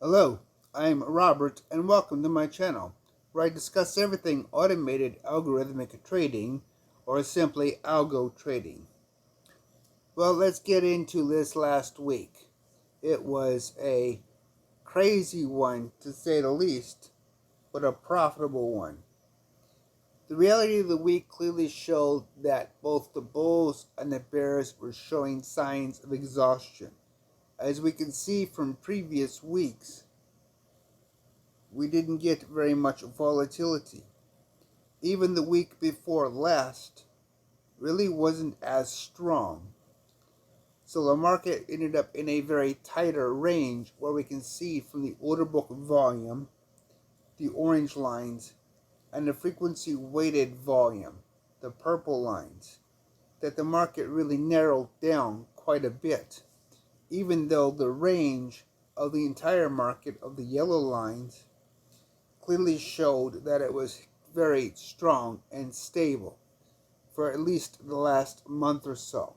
Hello, I'm Robert and welcome to my channel, where I discuss everything automated algorithmic trading, or simply algo trading. Well, let's get into this last week. It was a crazy one, to say the least, but a profitable one. The reality of the week clearly showed that both the bulls and the bears were showing signs of exhaustion. As we can see from previous weeks, we didn't get very much volatility. Even the week before last really wasn't as strong. So the market ended up in a very tighter range where we can see from the order book volume, the orange lines, and the frequency weighted volume, the purple lines, that the market really narrowed down quite a bit, even though the range of the entire market of the yellow lines clearly showed that it was very strong and stable for at least the last month or so.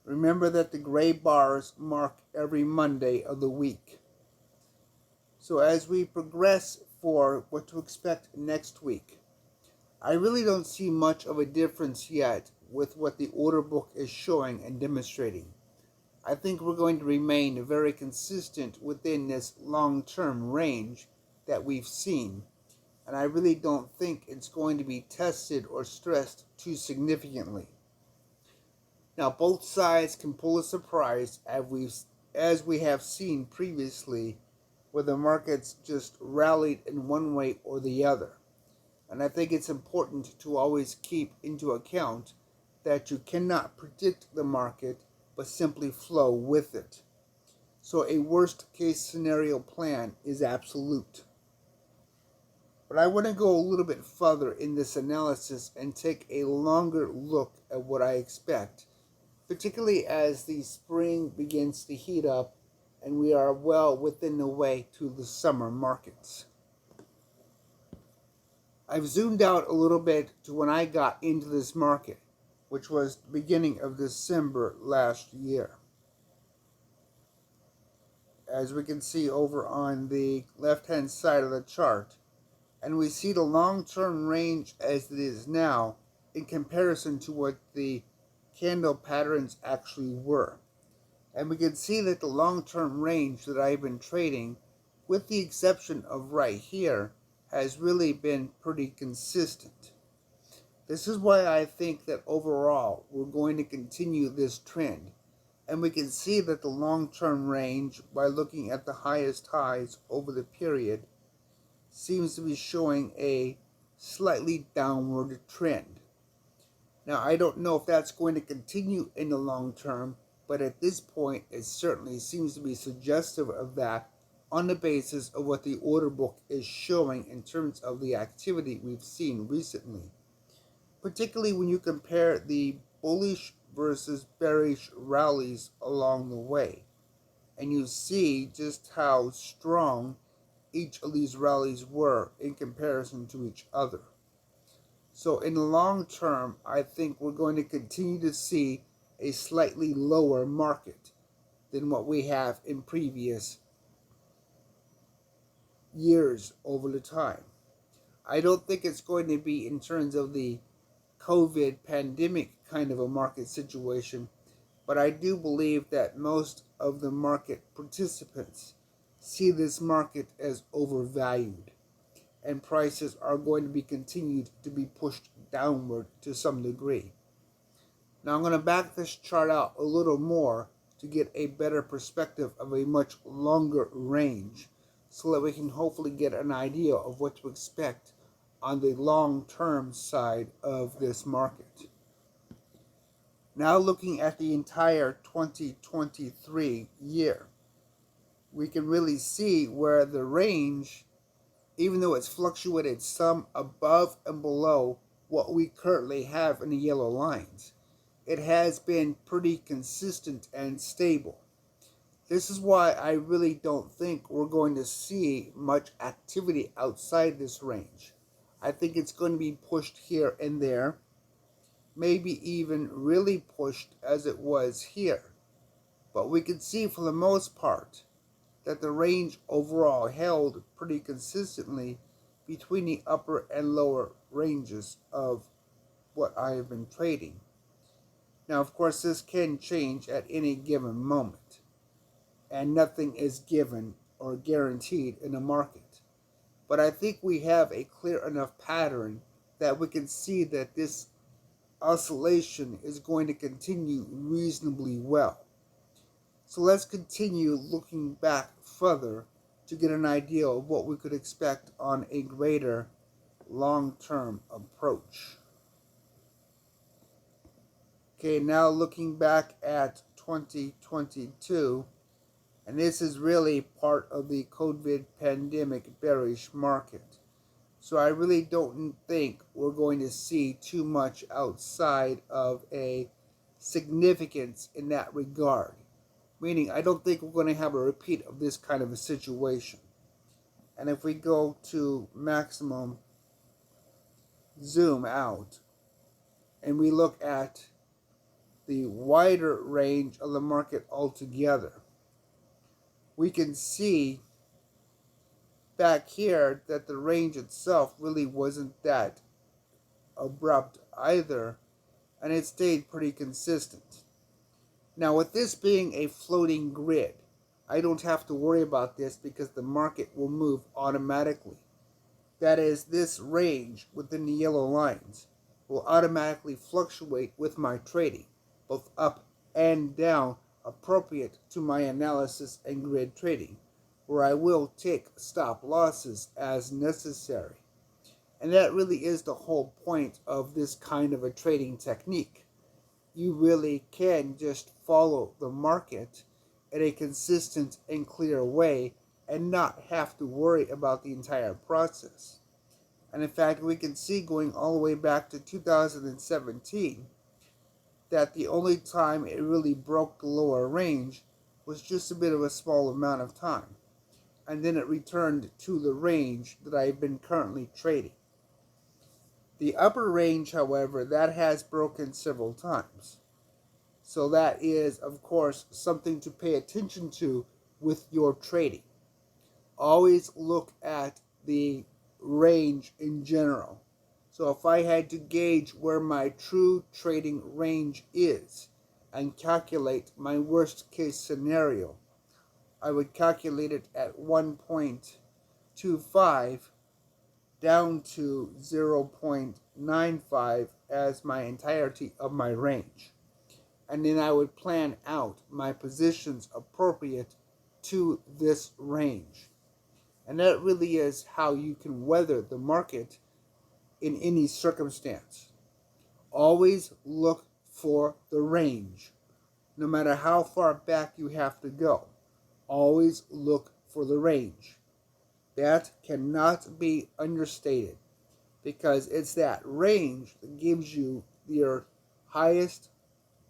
Remember that the gray bars mark every Monday of the week. So as we progress for what to expect next week, I really don't see much of a difference yet with what the order book is showing and demonstrating. I think we're going to remain very consistent within this long-term range that we've seen, and I really don't think it's going to be tested or stressed too significantly. Now, both sides can pull a surprise as we have seen previously, where the markets just rallied in one way or the other. And I think it's important to always keep into account that you cannot predict the market, but simply flow with it. So a worst case scenario plan is absolute. But I want to go a little bit further in this analysis and take a longer look at what I expect, particularly as the spring begins to heat up and we are well within the way to the summer markets. I've zoomed out a little bit to when I got into this market, which was the beginning of December last year. As we can see over on the left-hand side of the chart, and we see the long-term range as it is now in comparison to what the candle patterns actually were. And we can see that the long-term range that I've been trading, with the exception of right here, has really been pretty consistent. This is why I think that overall we're going to continue this trend. And we can see that the long-term range, by looking at the highest highs over the period, seems to be showing a slightly downward trend. Now, I don't know if that's going to continue in the long term, but at this point, it certainly seems to be suggestive of that on the basis of what the order book is showing in terms of the activity we've seen recently. Particularly when you compare the bullish versus bearish rallies along the way. And you see just how strong each of these rallies were in comparison to each other. So in the long term, I think we're going to continue to see a slightly lower market than what we have in previous years over the time. I don't think it's going to be in terms of the COVID pandemic kind of a market situation, but I do believe that most of the market participants see this market as overvalued, and prices are going to be continued to be pushed downward to some degree. Now I'm going to back this chart out a little more to get a better perspective of a much longer range, so that we can hopefully get an idea of what to expect on the long-term side of this market. Now looking at the entire 2023 year, we can really see where the range, even though it's fluctuated some above and below what we currently have in the yellow lines, it has been pretty consistent and stable. This is why I really don't think we're going to see much activity outside this range. I think it's going to be pushed here and there, maybe even really pushed as it was here. But we can see for the most part that the range overall held pretty consistently between the upper and lower ranges of what I have been trading. Now, of course, this can change at any given moment, and nothing is given or guaranteed in the market. But I think we have a clear enough pattern that we can see that this oscillation is going to continue reasonably well. So let's continue looking back further to get an idea of what we could expect on a greater long-term approach. Okay, now looking back at 2022, and this is really part of the COVID pandemic bearish market. So I really don't think we're going to see too much outside of a significance in that regard. Meaning, I don't think we're going to have a repeat of this kind of a situation. And if we go to maximum zoom out, and we look at the wider range of the market altogether, we can see back here that the range itself really wasn't that abrupt either, and it stayed pretty consistent. Now, with this being a floating grid, I don't have to worry about this because the market will move automatically. That is, this range within the yellow lines will automatically fluctuate with my trading, both up and down, appropriate to my analysis and grid trading, where I will take stop losses as necessary. And that really is the whole point of this kind of a trading technique. You really can just follow the market in a consistent and clear way and not have to worry about the entire process. And in fact, we can see going all the way back to 2017 that the only time it really broke the lower range was just a bit of a small amount of time. And then it returned to the range that I've been currently trading. The upper range, however, that has broken several times. So that is, of course, something to pay attention to with your trading. Always look at the range in general. So if I had to gauge where my true trading range is and calculate my worst case scenario, I would calculate it at 1.25 down to 0.95 as my entirety of my range. And then I would plan out my positions appropriate to this range. And that really is how you can weather the market in any circumstance. Always look for the range. No matter how far back you have to go, always look for the range. That cannot be understated, because it's that range that gives you your highest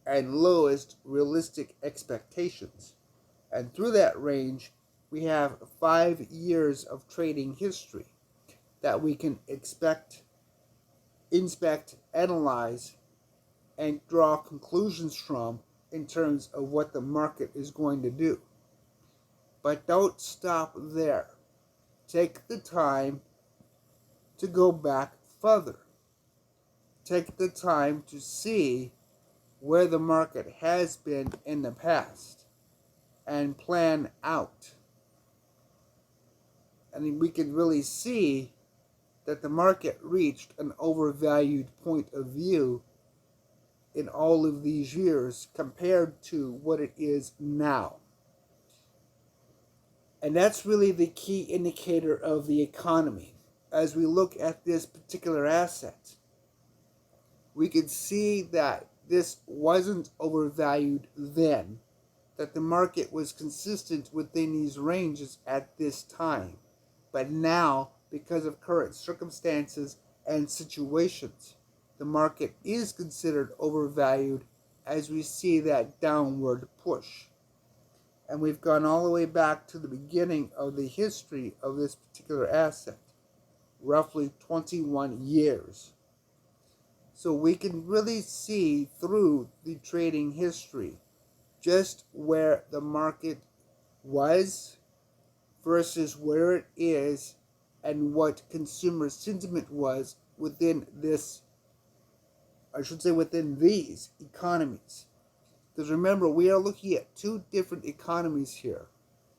and lowest realistic expectations. And through that range, we have 5 years of trading history that we can expect, inspect, analyze, and draw conclusions from in terms of what the market is going to do. But don't stop there. Take the time to go back further. Take the time to see where the market has been in the past and plan out. And we can really see that the market reached an overvalued point of view in all of these years compared to what it is now. And that's really the key indicator of the economy. As we look at this particular asset, we can see that this wasn't overvalued then, that the market was consistent within these ranges at this time. But now, because of current circumstances and situations, the market is considered overvalued as we see that downward push. And we've gone all the way back to the beginning of the history of this particular asset, roughly 21 years. So we can really see through the trading history just where the market was versus where it is and what consumer sentiment was within this, I should say within these economies. Because remember, we are looking at two different economies here.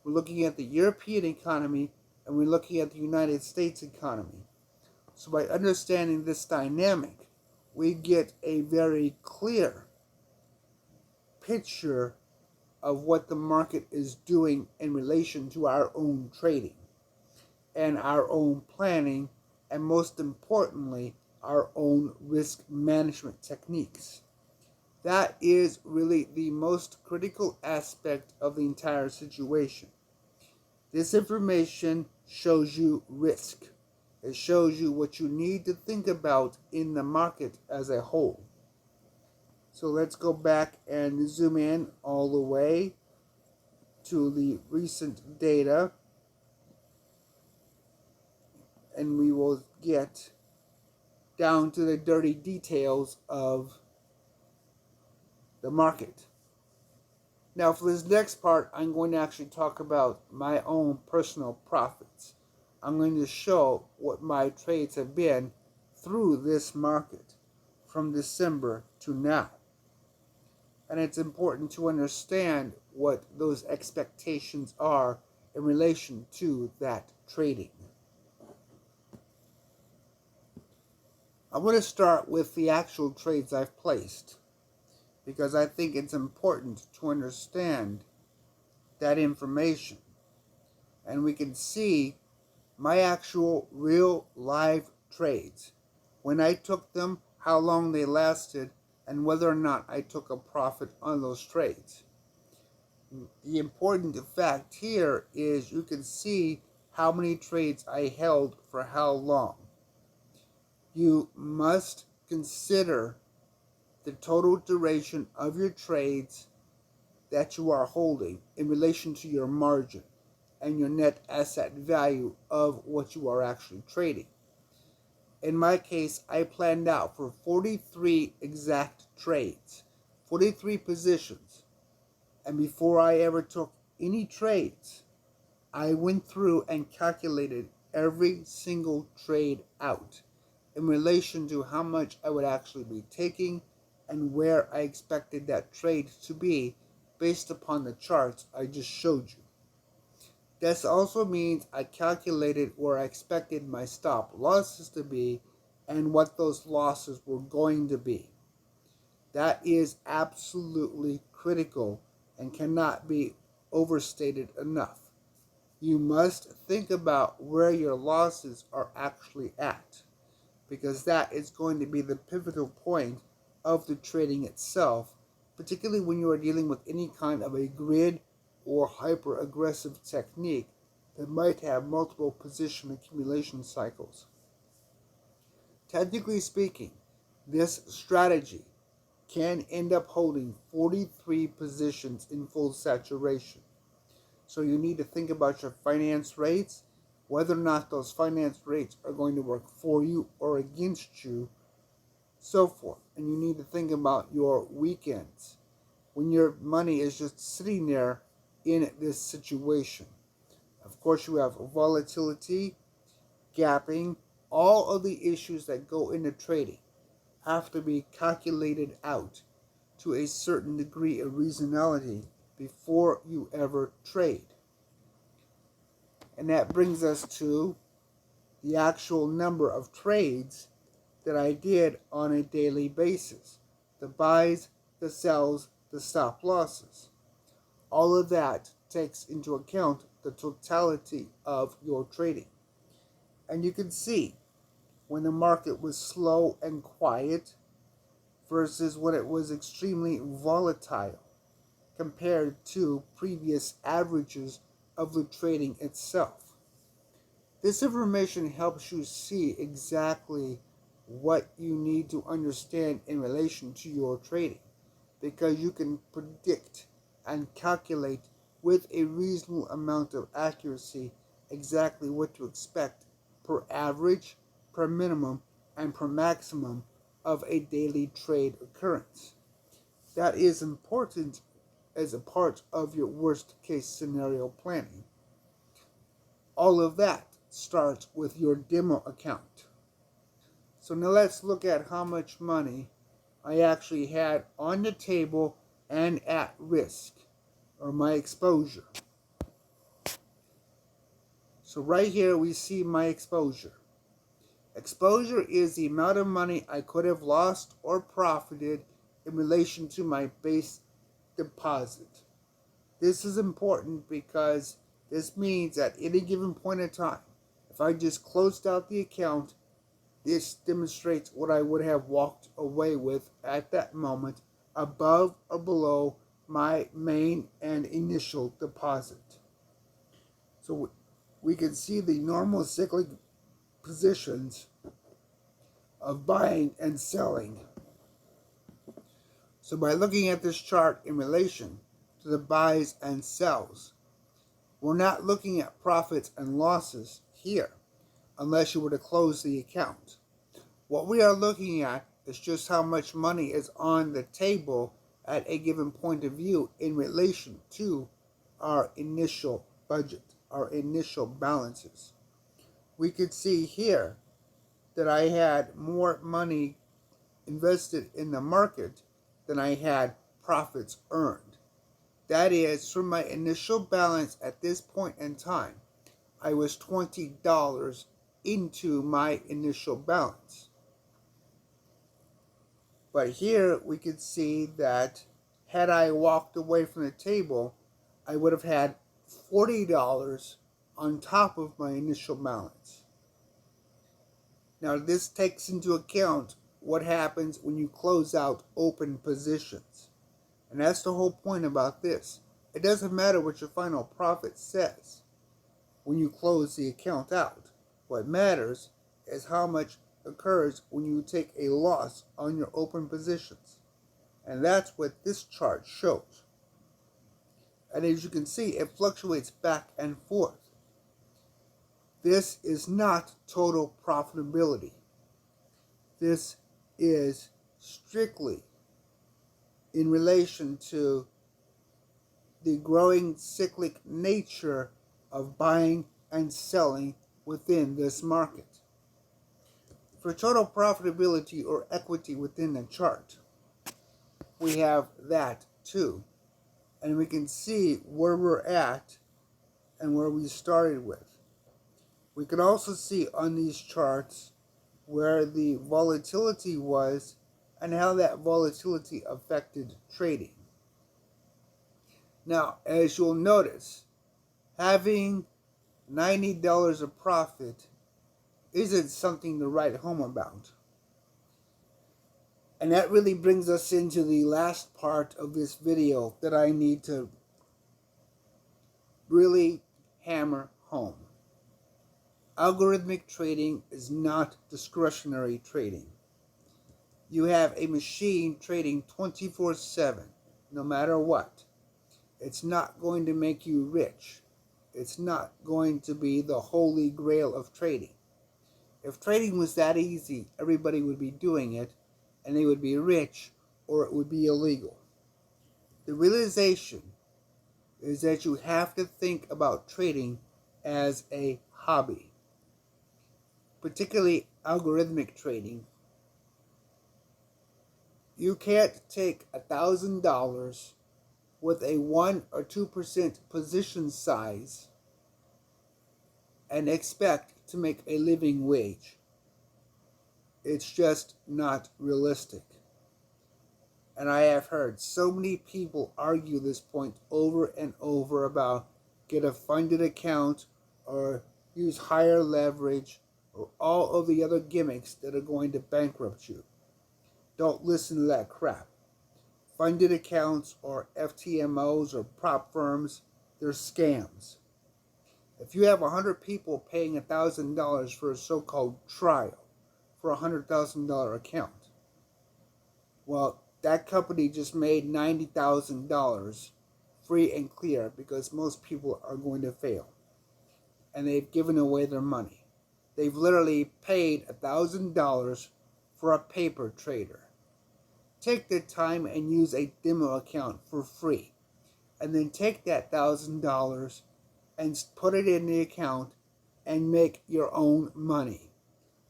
We're looking at the European economy and we're looking at the United States economy. So by understanding this dynamic, we get a very clear picture of what the market is doing in relation to our own trading and our own planning, and most importantly, our own risk management techniques. That is really the most critical aspect of the entire situation. This information shows you risk. It shows you what you need to think about in the market as a whole. So let's go back and zoom in all the way to the recent data, and we will get down to the dirty details of the market. Now for this next part, I'm going to actually talk about my own personal profits. I'm going to show what my trades have been through this market from December to now. And it's important to understand what those expectations are in relation to that trading. I'm going to start with the actual trades I've placed, because I think it's important to understand that information. And we can see my actual real live trades, when I took them, how long they lasted, and whether or not I took a profit on those trades. The important fact here is you can see how many trades I held for how long. You must consider the total duration of your trades that you are holding in relation to your margin and your net asset value of what you are actually trading. In my case, I planned out for 43 exact trades, 43 positions. And before I ever took any trades, I went through and calculated every single trade out in relation to how much I would actually be taking and where I expected that trade to be based upon the charts I just showed you. This also means I calculated where I expected my stop losses to be and what those losses were going to be. That is absolutely critical and cannot be overstated enough. You must think about where your losses are actually at, because that is going to be the pivotal point of the trading itself, particularly when you are dealing with any kind of a grid or hyper-aggressive technique that might have multiple position accumulation cycles. Technically speaking, this strategy can end up holding 43 positions in full saturation. So you need to think about your finance rates, whether or not those finance rates are going to work for you or against you, so forth. And you need to think about your weekends, when your money is just sitting there in this situation. Of course, you have volatility, gapping, all of the issues that go into trading have to be calculated out to a certain degree of reasonability before you ever trade. And that brings us to the actual number of trades that I did on a daily basis. The buys, the sells, the stop losses. All of that takes into account the totality of your trading. And you can see when the market was slow and quiet versus when it was extremely volatile compared to previous averages of the trading itself. This information helps you see exactly what you need to understand in relation to your trading, because you can predict and calculate with a reasonable amount of accuracy exactly what to expect per average, per minimum, and per maximum of a daily trade occurrence. That is important as a part of your worst case scenario planning. All of that starts with your demo account. So now let's look at how much money I actually had on the table and at risk, or my exposure. So right here we see my exposure. Exposure is the amount of money I could have lost or profited in relation to my base deposit. This is important because this means at any given point in time, if I just closed out the account, this demonstrates what I would have walked away with at that moment, above or below my main and initial deposit. So we can see the normal cyclic positions of buying and selling. So by looking at this chart in relation to the buys and sells, we're not looking at profits and losses here, unless you were to close the account. What we are looking at is just how much money is on the table at a given point of view in relation to our initial budget, our initial balances. We could see here that I had more money invested in the market than I had profits earned. That is, from my initial balance at this point in time, I was $20 into my initial balance. But here we could see that had I walked away from the table, I would have had $40 on top of my initial balance. Now this takes into account what happens when you close out open positions. And that's the whole point about this. It doesn't matter what your final profit says when you close the account out. What matters is how much occurs when you take a loss on your open positions. And that's what this chart shows. And as you can see, it fluctuates back and forth. This is not total profitability. This is strictly in relation to the growing cyclic nature of buying and selling within this market. For total profitability or equity within the chart, we have that too. And we can see where we're at and where we started with. We can also see on these charts where the volatility was and how that volatility affected trading. Now, as you'll notice, having $90 of profit isn't something to write home about. And that really brings us into the last part of this video that I need to really hammer home. Algorithmic trading is not discretionary trading. You have a machine trading 24/7, no matter what. It's not going to make you rich. It's not going to be the holy grail of trading. If trading was that easy, everybody would be doing it, and they would be rich, or it would be illegal. The realization is that you have to think about trading as a hobby, particularly algorithmic trading. You can't take $1,000 with a 1 or 2% position size and expect to make a living wage. It's just not realistic. And I have heard so many people argue this point over and over about get a funded account or use higher leverage or all of the other gimmicks that are going to bankrupt you. Don't listen to that crap. Funded accounts or FTMOs or prop firms, they're scams. If you have 100 people paying $1,000 for a so-called trial for a $100,000 account, well, that company just made $90,000 free and clear because most people are going to fail. And they've given away their money. They've literally paid $1,000 for a paper trader. Take the time and use a demo account for free. And then take that $1,000 and put it in the account and make your own money.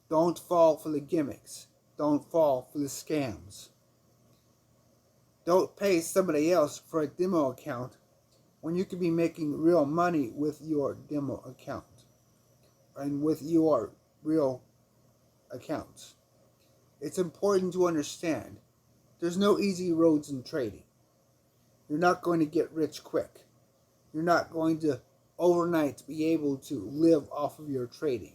Don't fall for the gimmicks. Don't fall for the scams. Don't pay somebody else for a demo account when you could be making real money with your demo account and with your real accounts. It's important to understand there's no easy roads in trading. You're not going to get rich quick. You're not going to overnight be able to live off of your trading.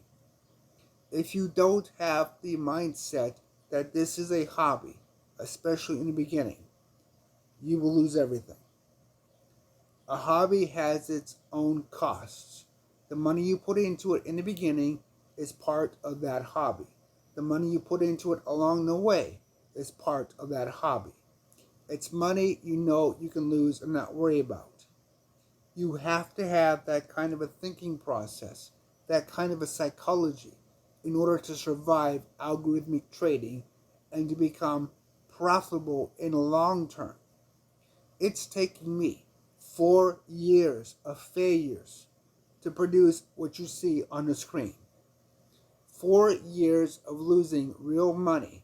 If you don't have the mindset that this is a hobby, especially in the beginning, you will lose everything. A hobby has its own costs. The money you put into it in the beginning is part of that hobby. The money you put into it along the way is part of that hobby. It's money you know you can lose and not worry about. You have to have that kind of a thinking process, that kind of a psychology, in order to survive algorithmic trading and to become profitable in the long term. It's taken me 4 years of failures to produce what you see on the screen. 4 years of losing real money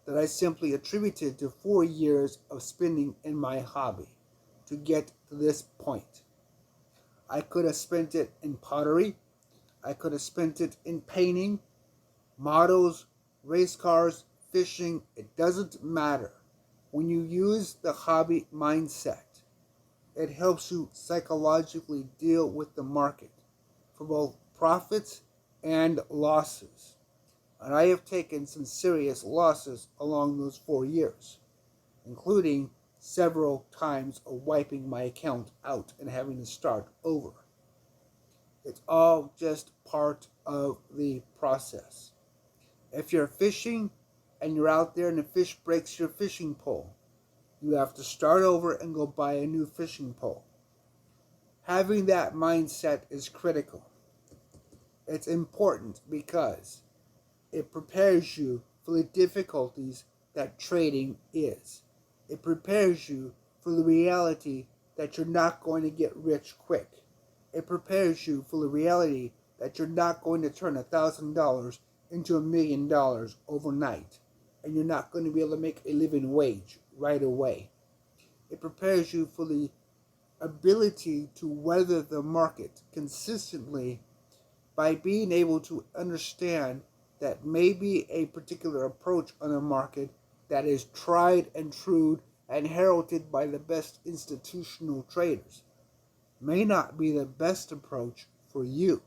that I simply attributed to 4 years of spending in my hobby to get to this point. I could have spent it in pottery. I could have spent it in painting, models, race cars, fishing. It doesn't matter. When you use the hobby mindset, it helps you psychologically deal with the market for both profits and losses. And I have taken some serious losses along those 4 years, including several times of wiping my account out and having to start over. It's all just part of the process. If you're fishing and you're out there and a fish breaks your fishing pole, you have to start over and go buy a new fishing pole. Having that mindset is critical. It's important because it prepares you for the difficulties that trading is. It prepares you for the reality that you're not going to get rich quick. It prepares you for the reality that you're not going to turn $1,000 into $1 million overnight, and you're not going to be able to make a living wage right away. It prepares you for the ability to weather the market consistently by being able to understand that maybe a particular approach on a market that is tried and true and heralded by the best institutional traders may not be the best approach for you.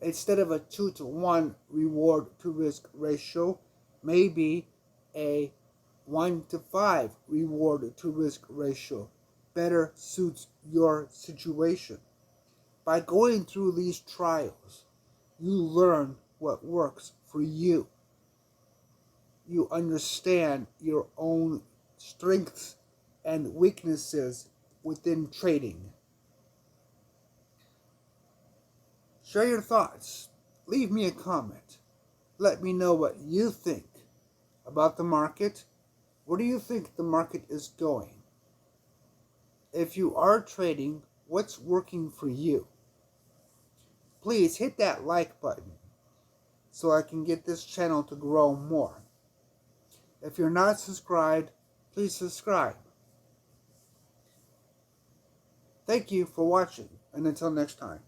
Instead of a 2-to-1 reward to risk ratio, maybe a 1-to-5 reward to risk ratio better suits your situation. By going through these trials, you learn what works for you. You understand your own strengths and weaknesses within trading. Share your thoughts. Leave me a comment. Let me know what you think about the market. Where do you think the market is going? If you are trading, what's working for you? Please hit that like button so I can get this channel to grow more. If you're not subscribed, please subscribe. Thank you for watching, and until next time.